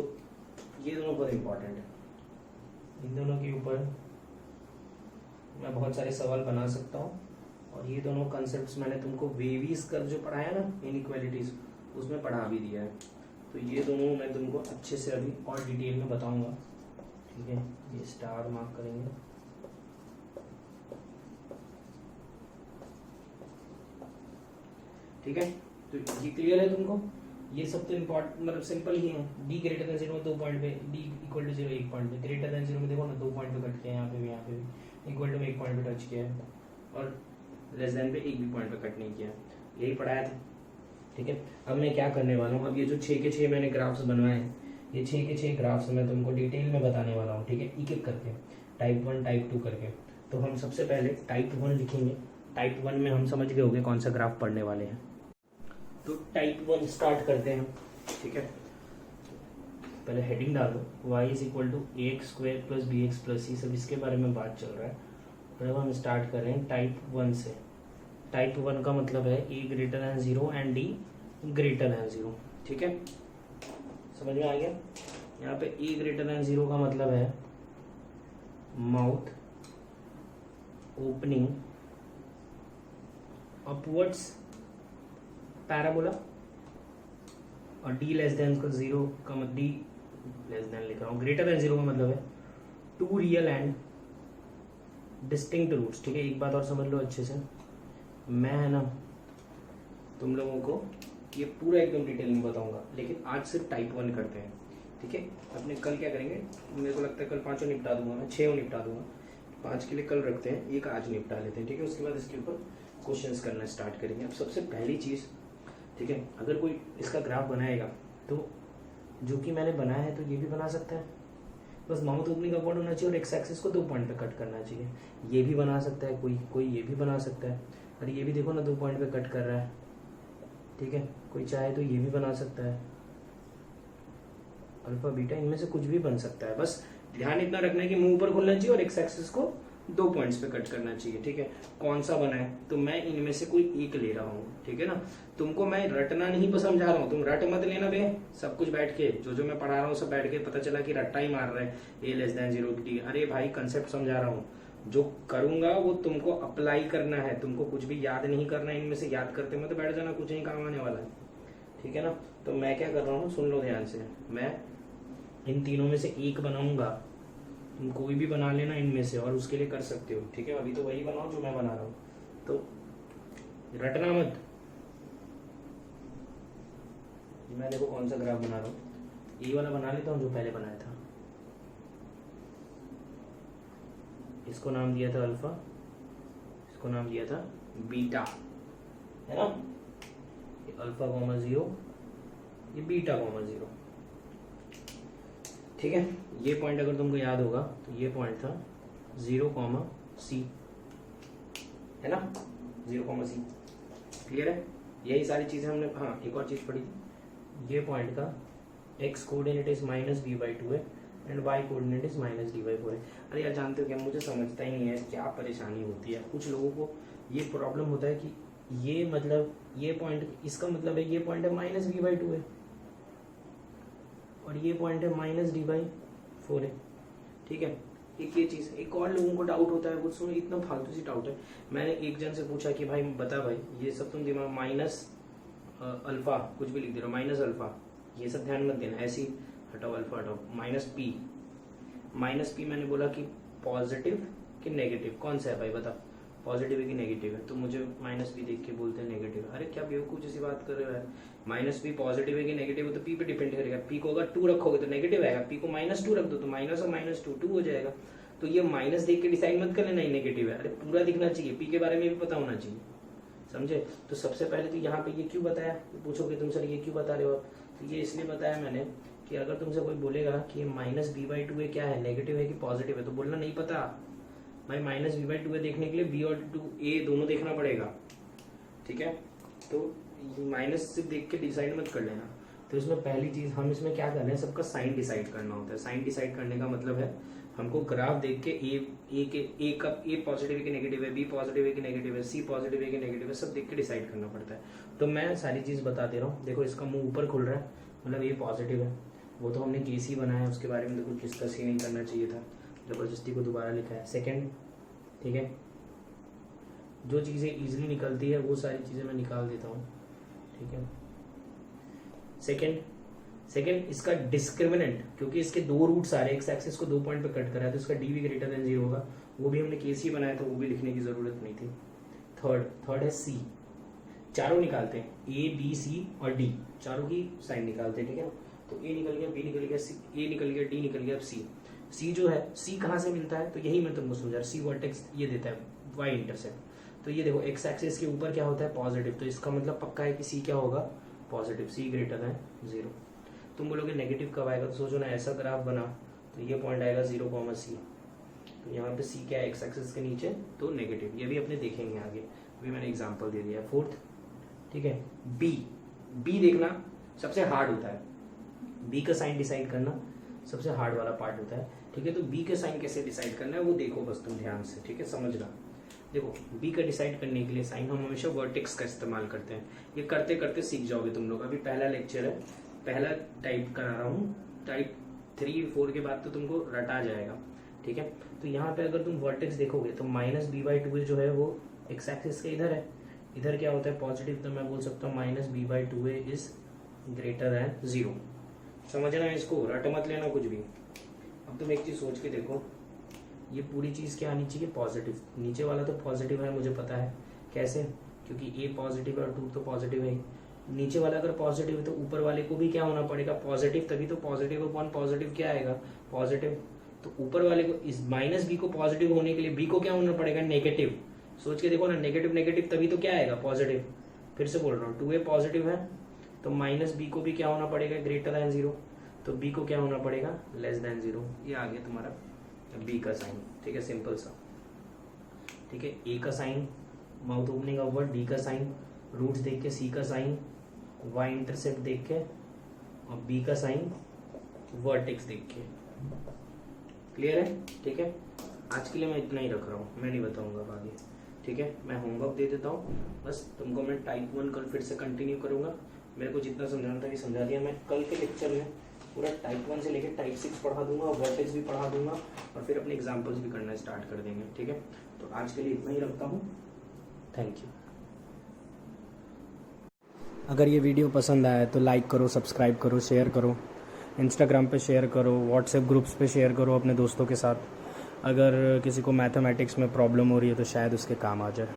ये दोनों बहुत इंपॉर्टेंट है, इन दोनों के ऊपर मैं बहुत सारे सवाल बना सकता हूँ, और ये दोनों कॉन्सेप्ट्स मैंने तुमको वेवीज कर्व जो पढ़ाया ना, इनइक्वालिटीज, उसमें पढ़ा भी दिया है। तो ये दोनों मैं तुमको अच्छे से अभी और डिटेल में बताऊंगा, ठीक है। ये स्टार मार्क करेंगे, ठीक है। तो ये क्लियर है तुमको, ये सब तो इम्पोर्टेंट, मतलब सिंपल ही है। डी ग्रेटर देन जीरो में दो पॉइंट पे, डी इक्वल टू जीरो एक पॉइंट पे, ग्रेटर देन जीरो में देखो ना दो पॉइंट पे कट किया है, यहाँ पे भी, यहाँ पे भी, इक्वल टू में एक पॉइंट पे टच किया है, और लेस देन पे एक भी पॉइंट पे कट नहीं किया, यही पढ़ाया था, ठीक है। अब मैं क्या करने वाला हूँ, अब ये जो 6 के 6 मैंने ग्राफ्स बनवाए हैं, ये 6 के 6 ग्राफ्स मैं तुमको डिटेल में बताने वाला हूँ, ठीक है, एक एक करके, टाइप 1 टाइप 2 करके। तो हम सबसे पहले टाइप 1 लिखेंगे। टाइप 1 में हम समझ गए होंगे कौन सा ग्राफ पढ़ने वाले हैं, तो टाइप 1 स्टार्ट करते हैं, ठीक है। पहले हेडिंग डालो, y is equal to A X square plus B X plus C, सब इसके बारे में बात चल रहा है। और अब हम स्टार्ट कर रहे हैं टाइप 1 से। टाइप 1 का मतलब है A greater than zero and D greater than zero, ठीक है, समझ में आ गया। यहाँ पे ए ग्रेटर दैन जीरो का मतलब है माउथ ओपनिंग अपवर्ड्स पैराबोला, और डी लेस देन का जीरो का मतलब, डी लेस देन लिख रहा हूँ, ग्रेटर देन जीरो का मतलब है two real and distinct roots, ठीक है। एक बात और समझ लो अच्छे से, मैं है ना तुम लोगों को ये पूरा एकदम डिटेल में बताऊंगा, लेकिन आज सिर्फ टाइप 1 करते हैं, ठीक है। अपने कल क्या करेंगे, मेरे को लगता है कल 5 निपटा दूंगा मैं, 6 निपटा दूंगा, 5 के लिए कल रखते हैं, एक आज निपटा लेते हैं, ठीक है। उसके बाद इसके ऊपर क्वेश्चंस करना स्टार्ट करेंगे। अब सबसे पहली चीज़, ठीक है, अगर कोई इसका ग्राफ बनाएगा तो जो कि मैंने बनाया है तो ये भी बना सकता है, बस माउथ ओपनिंग अपवर्ड होना चाहिए और एक्स एक्सिस को 2 पॉइंट पे कट करना चाहिए। ये भी बना सकता है कोई ये भी बना सकता है, और ये भी देखो ना 2 पॉइंट पे कट कर रहा है, ठीक है। कोई चाहे तो ये भी बना सकता है, अल्फा बीटा, इनमें से कुछ भी बन सकता है। बस ध्यान इतना रखना है कि मुंह ऊपर खुलना चाहिए और एक्स एक्सिस को 2 पॉइंट्स पे कट करना चाहिए, ठीक है। कौन सा बना है, तो मैं इनमें से कोई एक ले रहा हूँ, ठीक है ना। तुमको मैं रटना नहीं समझा रहा हूँ, तुम रट मत लेना बे, सब कुछ बैठ के जो मैं पढ़ा रहा हूँ सब बैठ के, पता चला कि रट्टा ही मार रहा है, ए लेस देन जीरो डी, अरे भाई कंसेप्ट समझा रहा हूँ, जो करूंगा वो तुमको अप्लाई करना है, तुमको कुछ भी याद नहीं करना है इनमें से, याद करते में तो बैठ जाना, कुछ नहीं काम आने वाला है, ठीक है ना। तो मैं क्या कर रहा हूँ, सुन लो ध्यान से, मैं इन तीनों में से एक बनाऊंगा, तुम कोई भी बना लेना इनमें से और उसके लिए कर सकते हो, ठीक है। अभी तो वही बनाओ जो मैं बना रहा हूँ, तो रटना मत। मैं देखो कौन सा ग्राफ बना रहा हूँ, ये वाला बना लेता हूँ जो पहले बनाया था। इसको नाम दिया था अल्फा, इसको नाम दिया था बीटा, है ना। ये अल्फा कॉमा 0, ये बीटा कॉमा 0, ठीक है। ये पॉइंट अगर तुमको याद होगा तो ये पॉइंट था 0 कॉमा सी, है ना, 0 कॉमा सी, क्लियर है। यही सारी चीजें हमने, हाँ एक और चीज पढ़ी थी, ये पॉइंट का x कोऑर्डिनेट इज -b/2 है and y coordinate is -d/4 है। अरे यार जानते हो क्या, मुझे समझता ही नहीं है क्या परेशानी होती है। कुछ लोगों को ये प्रॉब्लम होता है कि ये मतलब ये पॉइंट, इसका मतलब है ये पॉइंट है -b/2 है और ये पॉइंट है -d/4 है, ठीक है। एक ये चीज़, एक और लोगों को डाउट होता है, वो सुनो इतना फालतू सी डाउट है। मैंने एक जन से पूछा कि भाई बता भाई ये सब तुम दिमाग माइनस अल्फा कुछ भी लिख दे रहे हो, माइनस अल्फा, ये सब ध्यान मत देना, ऐसी हटाओ अल्फा हटाओ, माइनस पी मैंने बोला कि पॉजिटिव कि नेगेटिव, कौन सा है भाई बता, पॉजिटिव है कि नेगेटिव है। तो मुझे माइनस पी देख के बोलते हैं नेगेटिव। अरे क्या बेवकूफ जैसी बात कर रहे हो यार, माइनस पी पॉजिटिव है कि नेगेटिव है तो पी पे डिपेंड करेगा। पी को अगर 2 रखोगे तो नेगेटिव आएगा, पी को -2 रख दो तो माइनस और -2 2 हो जाएगा। तो ये माइनस देख के डिसाइड मत कर लेना ये नेगेटिव है, अरे पूरा दिखना चाहिए, पी के बारे में भी पता होना चाहिए, समझे। तो सबसे पहले तो यहाँ पे ये क्यों बताया, पूछोगे तुम सर ये क्यों बता रहे हो आप, तो ये इसलिए बताया मैंने कि अगर तुमसे कोई बोलेगा कि -b/2 है क्या है, नेगेटिव है कि पॉजिटिव है, तो बोलना नहीं पता भाई, -b/2 है देखने के लिए b और 2a दोनों देखना पड़ेगा, ठीक है। तो माइनस सिर्फ देख के डिसाइड मत कर लेना। तो इसमें पहली चीज हम इसमें क्या कर रहे हैं, सबका साइन डिसाइड करना होता है। साइन डिसाइड करने का मतलब है हमको ग्राफ देख के ए पॉजिटिव है कि नेगेटिव है, बी पॉजिटिव है कि नेगेटिव है, सी पॉजिटिव है कि नेगेटिव है, सब देख के डिसाइड करना पड़ता है। तो मैं सारी चीज बता दे रहा हूँ। देखो इसका मुंह ऊपर खुल रहा है, मतलब ये पॉजिटिव है, वो तो हमने केसी बनाया उसके बारे में तो कुछ डिस्कस ही नहीं करना चाहिए था, जबरदस्ती को दोबारा लिखा है। सेकेंड, ठीक है, जो चीज़ें इजीली निकलती है वो सारी चीज़ें मैं निकाल देता हूँ, ठीक है। सेकेंड इसका डिस्क्रिमिनेंट, क्योंकि इसके 2 रूट्स आ रहे हैं, एक्स एक्सिस को 2 पॉइंट पे कट करा है तो इसका डी भी ग्रेटर देन 0 होगा, वो भी हमने केसी बनाया तो वो भी लिखने की जरूरत नहीं थी। थर्ड है सी, चारों निकालते हैं, ए बी सी और डी, चारों की साइन निकालते हैं, ठीक है। तो ए निकल गया, बी निकल गया, सी, ए निकल गया, डी निकल गया, अब सी जो है, सी कहाँ से मिलता है, तो यही मैं तुमको समझा रहा, सी वर्टेक्स ये देता है वाई इंटरसेप्ट। तो ये देखो एक्स एक्सिस के ऊपर क्या होता है, पॉजिटिव, तो इसका मतलब पक्का है कि सी क्या होगा, पॉजिटिव, सी ग्रेटर देन 0। तुम बोलोगे नेगेटिव कब आएगा, तो सोचो ना, ऐसा ग्राफ बना तो ये पॉइंट आएगा 0, सी, तो यहाँ पे सी क्या है, एक्स एक्सिस के नीचे, तो नेगेटिव। ये भी अपने देखेंगे आगे, अभी मैंने एग्जांपल दे दिया। फोर्थ, ठीक है, बी देखना सबसे हार्ड होता है, बी का साइन डिसाइड करना सबसे हार्ड वाला पार्ट होता है, ठीक है। तो बी के साइन कैसे डिसाइड करना है वो देखो बस तुम ध्यान से, ठीक है, समझना। देखो बी का डिसाइड करने के लिए साइन हम हमेशा वर्टेक्स का इस्तेमाल करते हैं, ये करते करते सीख जाओगे तुम लोग। अभी पहला लेक्चर है, पहला टाइप करा रहा हूँ, टाइप 3 4 के बाद तो तुमको रटा जाएगा, ठीक है। तो यहाँ पे अगर तुम वर्टेक्स देखोगे तो -b/2 जो है वो एक्स एक्सिस के इधर है, इधर क्या होता है पॉजिटिव, तो मैं बोल सकता हूँ -b/2 इज ग्रेटर देन 0। समझना इसको, रट मत लेना कुछ भी। अब तुम एक चीज सोच के देखो, ये पूरी चीज क्या आनी चाहिए, पॉजिटिव। नीचे वाला तो पॉजिटिव है मुझे पता है, कैसे, क्योंकि ए पॉजिटिव है और 2 तो पॉजिटिव है। नीचे वाला अगर पॉजिटिव है तो ऊपर वाले को भी क्या होना पड़ेगा, पॉजिटिव, तभी तो पॉजिटिव अपॉन पॉजिटिव क्या आएगा, पॉजिटिव। तो ऊपर वाले को इस -b को पॉजिटिव होने के लिए b को क्या होना पड़ेगा, नेगेटिव। सोच के देखो ना, नेगेटिव नेगेटिव तभी तो क्या आएगा, पॉजिटिव। फिर से बोल रहा हूँ, 2a पॉजिटिव है तो -b को भी क्या होना पड़ेगा, ग्रेटर देन 0, तो b को क्या होना पड़ेगा, लेस देन 0। ये आ गया तुम्हारा b का साइन, ठीक है, सिंपल सा, ठीक है। a का sign mouth opening upward, d का साइन रूट्स देख के, c का साइन y इंटरसेप्ट देख के, और b का साइन वर्टेक्स देख के। क्लियर है, ठीक है। आज के लिए मैं इतना ही रख रहा हूँ, मैं नहीं बताऊंगा अब आगे, ठीक है। मैं होमवर्क दे देता हूँ, बस तुमको मैं टाइप 1 कल फिर से कंटिन्यू करूंगा। मेरे को जितना समझाना था ये समझा दिया। मैं कल के लेक्चर में पूरा टाइप 1 से लेकर टाइप 6 पढ़ा दूंगा, वर्टेक्स भी पढ़ा दूंगा और फिर अपने एग्जाम्पल्स भी करना स्टार्ट कर देंगे। ठीक है, तो आज के लिए इतना ही रखता हूँ। Thank you. अगर ये वीडियो पसंद आया तो लाइक करो, सब्सक्राइब करो, शेयर करो, इंस्टाग्राम पे शेयर करो, व्हाट्सएप ग्रुप्स पे शेयर करो अपने दोस्तों के साथ। अगर किसी को मैथमेटिक्स में प्रॉब्लम हो रही है तो शायद उसके काम आ जाए।